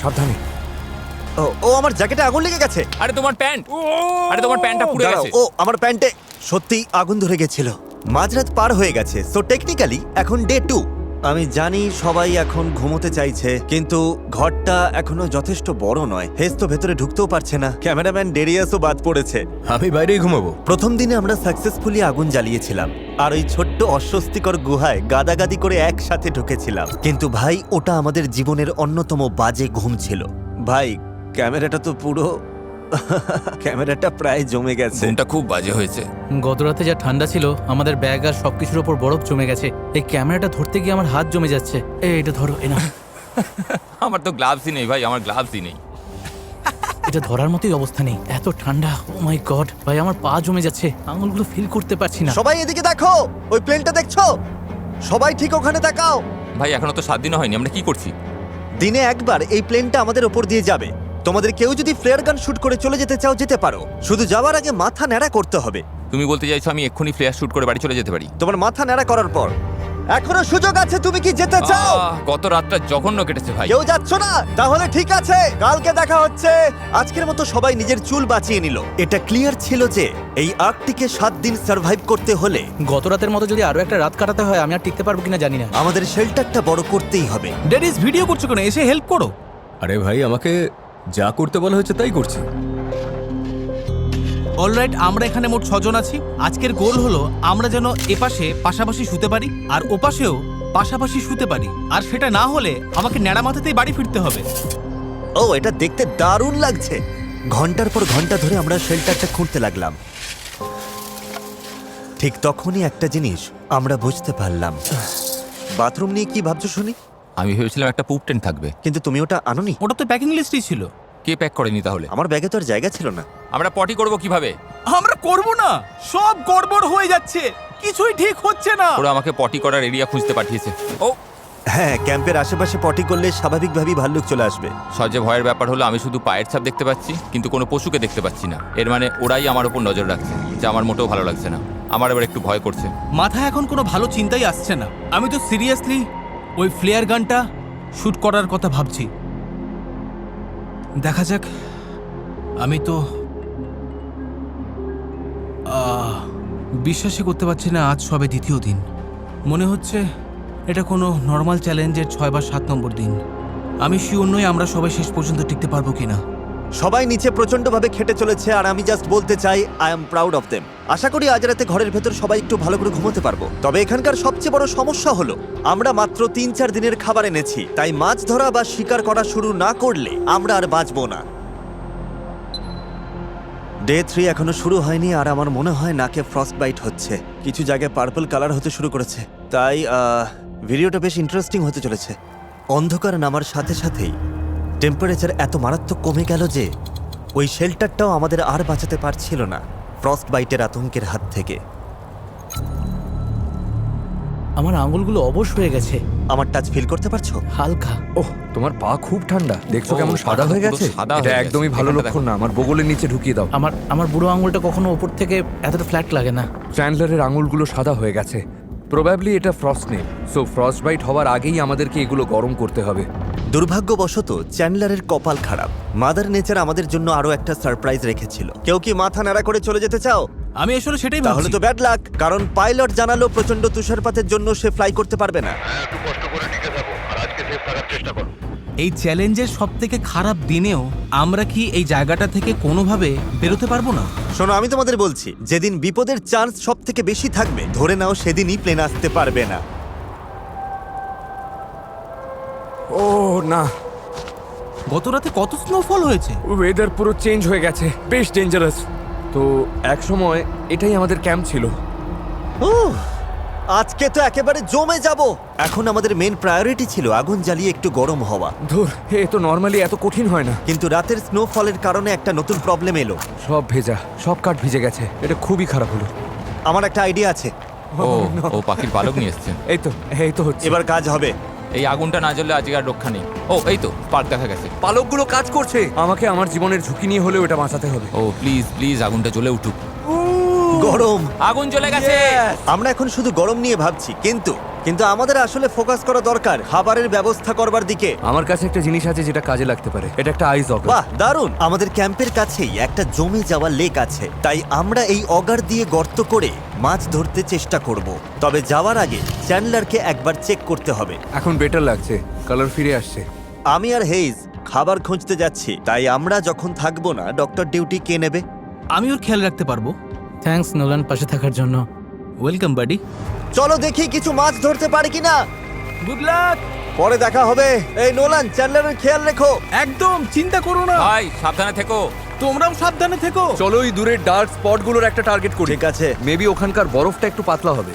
সাবধানে। ও ও আমার জ্যাকেটে আগুন লেগে গেছে। আরে তোমার প্যান্ট, আরে তোমার প্যান্টটা পুড়ে দাঁড়াও, গেছে। ও আমার প্যান্টে সত্যি আগুন ধরে গেছিল। মাঝরাত পার হয়ে গেছে, সো টেকনিক্যালি এখন ডে 2। আমি জানি সবাই এখন ঘুমোতে চাইছে, কিন্তু ঘরটা এখনো যথেষ্ট বড় নয়। হেস তো ভেতরে ঢুকতেও পারছে না, ক্যামেরাম্যান ডেরিয়াসও বাদ পড়েছে। আমি বাইরেই ঘুমাবো। প্রথম দিনে আমরা সাকসেসফুলি আগুন জ্বালিয়েছিলাম আর ওই ছোট্ট অস্বস্তিকর গুহায় গাদাগাদি করে একসাথে ঢুকেছিলাম, কিন্তু ভাই ওটা আমাদের জীবনের অন্যতম বাজে ঘুম ছিল। ভাই ক্যামেরাটা তো পুরো ক্যামেরাটা প্রায় জমে গেছে। ঘুমটা খুব বাজে হয়েছে। গত রাতে যা ঠান্ডা ছিল, আমাদের ব্যাগ আর সবকিছুর ওপর বরফ জমে গেছে। এই ক্যামেরাটা ধরতে গিয়ে আমার হাত জমে যাচ্ছে। এটা ধরো, না আমার তো গ্লাভসই নেই ভাই, আমার গ্লাভসই নেই। এটা ধরার মতোই অবস্থা নেই, এত ঠান্ডা। ও মাই গড ভাই, আমার পা জমে যাচ্ছে, আঙুলগুলো ফিল করতে পারছি না। সবাই এদিকে দেখো, ওই প্লেনটা দেখছো? সবাই ঠিক ওখানে তাকাও। ভাই এখনো তো 7 দিনও হয়নি, আমরা কি করছি? দিনে একবার এই প্লেনটা আমাদের ওপর দিয়ে যাবে। তোমাদের কেউ যদি ফ্লেয়ার গান শুট করে চলে যেতে চাও যেতে পারো, শুধু যাওয়ার আগে মাথা ন্যাড়া করতে হবে। তুমি বলতে চাইছো আমি এক্ষুনি ফ্ল্যাশ শুট করে বাড়ি চলে যেতে পারি? তোমার মাথা ন্যাড়া করার পর এখনো সুযোগ আছে, তুমি কি যেতে চাও? গত রাতটা জঘন্য কেটেছে ভাই। কেউ যাচ্ছ না? তাহলে ঠিক আছে, কালকে দেখা হচ্ছে। আজকের মতো সবাই নিজের চুল বাঁচিয়ে নিল। এটা ক্লিয়ার ছিল যে এই আর্কটিকে 7 দিন সার্ভাইভ করতে হলে গত রাতের মতো যদি আরো একটা রাত কাটাতে হয়, আমি আর টিকতে পারবো কিনা জানি না। আমাদের শেল্টারটা বড় করতেই হবে। ডেরিস, ভিডিও করছো কেন? এসে হেল্প করো। আরে ভাই, আমাকে যা করতে বলা হয়েছে তাই করছি। অলরাইট, আমরা এখানে মোট 6 জন আছি। আজকের গোল হলো আমরা যেন এপাশে পাশাপাশি শুতে পারি আর ওপাশেও পাশাপাশি শুতে পারি, আর সেটা না হলে আমাকে ন্যাড়া মাথাতেই বাড়ি ফিরতে হবে। ও, এটা দেখতে দারুণ লাগছে। ঘন্টার পর ঘন্টা ধরে আমরা শেল্টারটা খুঁড়তে লাগলাম। ঠিক তখনই একটা জিনিস আমরা বুঝতে পারলাম। বাথরুম নিয়ে কি ভাবছো শুনি? আমি ভেবেছিলাম একটা পুপ টেন্ট থাকবে। কিন্তু তুমি ওটা আনোনি। ওটা তো প্যাকিং লিস্টেই ছিল। কে প্যাক করেনি তাহলে? আমার ব্যাগে তো আর জায়গা ছিল না। আমরা পটি করব কিভাবে? আমরা করব না, সব গড়বড় হয়ে যাচ্ছে, কিছুই ঠিক হচ্ছে না। ওরা আমাকে পটি করার এরিয়া খুঁজতে পাঠিয়েছে। ও হ্যাঁ, ক্যাম্পের আশেপাশে পটি করলে স্বাভাবিকভাবেই ভাল্লুক চলে আসবে। সবচেয়ে ভয়ের ব্যাপার হলো আমি শুধু পায়ের ছাপ দেখতে পাচ্ছি, কিন্তু কোনো পশুকে দেখতে পাচ্ছি না। এর মানে ওরাই আমার উপর নজর রাখছে, যা আমার মোটেও ভালো লাগছে না। আমার এবার একটু ভয় করছে। মাথায় এখন কোনো ভালো চিন্তাই আসছে না। আমি তো সিরিয়াসলি ওই ফ্লেয়ার গানটা শুট করার কথা ভাবছি। দেখা যাক। আমি তো বিশ্বাসই করতে পারছি না, আজ সবে 2য় দিন। মনে হচ্ছে এটা কোনো নর্মাল চ্যালেঞ্জের 6 বা 7 নম্বর দিন। আমি শিওর নই আমরা সবাই শেষ পর্যন্ত টিকতে পারবো কিনা। সবাই নিচে প্রচন্ডভাবে খেটে চলেছে আর আমি জাস্ট বলতে চাই I am proud of them. আশা করি আজ রাতে ঘরের ভেতর সবাই একটু ভালো করে ঘুমোতে পারবো। তবে এখানকার সবচেয়ে বড় সমস্যা হলো আমরা মাত্র 3-4 দিনের খাবার এনেছি, তাই মাছ ধরা বা শিকার করা শুরু না করলে আমরা আর বাঁচবো না। ডে 3 এখনো শুরু হয়নি আর আমার মনে হয় নাকে ফ্রস্ট বাইট হচ্ছে। কিছু জায়গায় পার্পল কালার হতে শুরু করেছে, তাই ভিডিওটা বেশ ইন্টারেস্টিং হতে চলেছে। অন্ধকার নামার সাথে সাথেই টেম্পারেচার এত মারাত্মক কমে গেল যে ওই শেল্টারটাও আমাদের আর বাঁচাতে পারছিল না ফ্রস্ট বাইটের আতঙ্কের হাত থেকে। আমার আঙুলগুলো অবশ হয়ে গেছে। আমার টাচ ফিল করতে পারছো? হালকা। ওহ, তোমার পা খুব ঠান্ডা। দেখছো কেমন ও, সাদা হয়ে পুরো গেছে? সাদা হয়ে এটা গেছে। একদমই ভালো এখানটা লক্ষণ না। আমার বগলের নিচে ঢুকিয়ে দাও। আমার বুড়ো আঙুলটা কখনো ওপর থেকে এতটা ফ্ল্যাট লাগে না। চ্যান্ডলারের আঙুলগুলো সাদা হয়ে গেছে। প্রবাবলি এটা ফ্রস্ট নেই, সো ফ্রস্ট বাইট হওয়ার আগেই আমাদেরকে এগুলো গরম করতে হবে। দুর্ভাগ্যবশত চ্যান্ডলারের কপাল খারাপ। মাদার নেচার আমাদের জন্য আরো একটা সারপ্রাইজ রেখেছিল। কেউ কি মাথা নাড়া করে চলে যেতে চাও? আমি আসলে সেটাই তাহলে ভাবছি। তো ব্যাড লাক, কারণ পাইলট জানালো প্রচন্ড তুষারপাতের জন্য সে ফ্লাই করতে পারবে না। এই চ্যালেঞ্জের সবথেকে খারাপ দিনেও আমরা কি এই জায়গাটা থেকে কোনোভাবে বেরোতে পারবো না? শোনো, আমি তোমাদের বলছি, যেদিন বিপদের চান্স সব থেকে বেশি থাকবে ধরে নাও সেদিনই প্লেন আসতে পারবে না। ও না, গত রাতে কত স্নোফল হয়েছে। ওয়েদার পুরো চেঞ্জ হয়ে গেছে, বেশ ডেঞ্জারাস। তো এক সময় এটাই আমাদের ক্যাম্প ছিল। উহ, আজকে তো একেবারে জমে যাব। এখন আমাদের মেন প্রায়োরিটি ছিল আগুন জ্বালিয়ে একটু গরম হওয়া। ধুর, এ তো নর্মালি এত কঠিন হয় না। কিন্তু রাতের স্নোফলের কারণে একটা নতুন প্রবলেম এলো। সব ভেজা, সব কাঠ ভিজে গেছে। এটা খুবই খারাপ হলো। আমার একটা আইডিয়া আছে। ও পাখির পালক নিয়ে এসছে। এই তো হচ্ছে। এবার কাজ হবে। এই আগুনটা না জ্বললে আজকে আর রক্ষা নেই। ও এই তো স্পার্ক দেখা গেছে। পালকগুলো কাজ করছে। আমাকে আমার জীবনের ঝুঁকি নিয়ে হলেও এটা বাঁচাতে হবে। ও প্লিজ প্লিজ আগুনটা জ্বলে উঠুক। গরম। আগুন জ্বলে গেছে। আমরা এখন শুধু গরম নিয়ে ভাবছি, কিন্তু কিন্তু আমাদের আসলে ফোকাস করা দরকার খাবারের ব্যবস্থা করবার দিকে। আমার কাছে একটা জিনিস আছে যেটা কাজে লাগতে পারে। এটা একটা আইস অগার। বাহ, দারুণ! আমাদের ক্যাম্পের কাছেই একটা জমে যাওয়া লেক আছে, তাই আমরা এই অগার দিয়ে গর্ত করে মাছ ধরতে চেষ্টা করব। তবে যাওয়ার আগে চ্যান্ডলারকে একবার চেক করতে হবে। এখন বেটার লাগছে, কালার ফিরে আসছে। আমি আর হেইজ খাবার খুঁজতে যাচ্ছি, তাই আমরা যখন থাকবো না ডক্টর ডিউটি কে নেবে? আমি ওর খেয়াল রাখতে পারবো। থ্যাঙ্কস নোলান পাশে থাকার জন্য। ওয়েলকাম বাডি। চলো দেখি কিছু মাছ ধরতে পারি কিনা। Good luck. পরে দেখা হবে। এই নোলান, চ্যান্ডলারের খেয়াল রেখো। একদম চিন্তা করো না, ভাই সাবধানে থেকো। তোমরাও সাবধানে থেকো। চলো এই দূরের ডার্ক স্পটগুলোর একটা টার্গেট করি। ঠিক আছে। মেবি ওখানকার বরফটা একটু পাতলা হবে।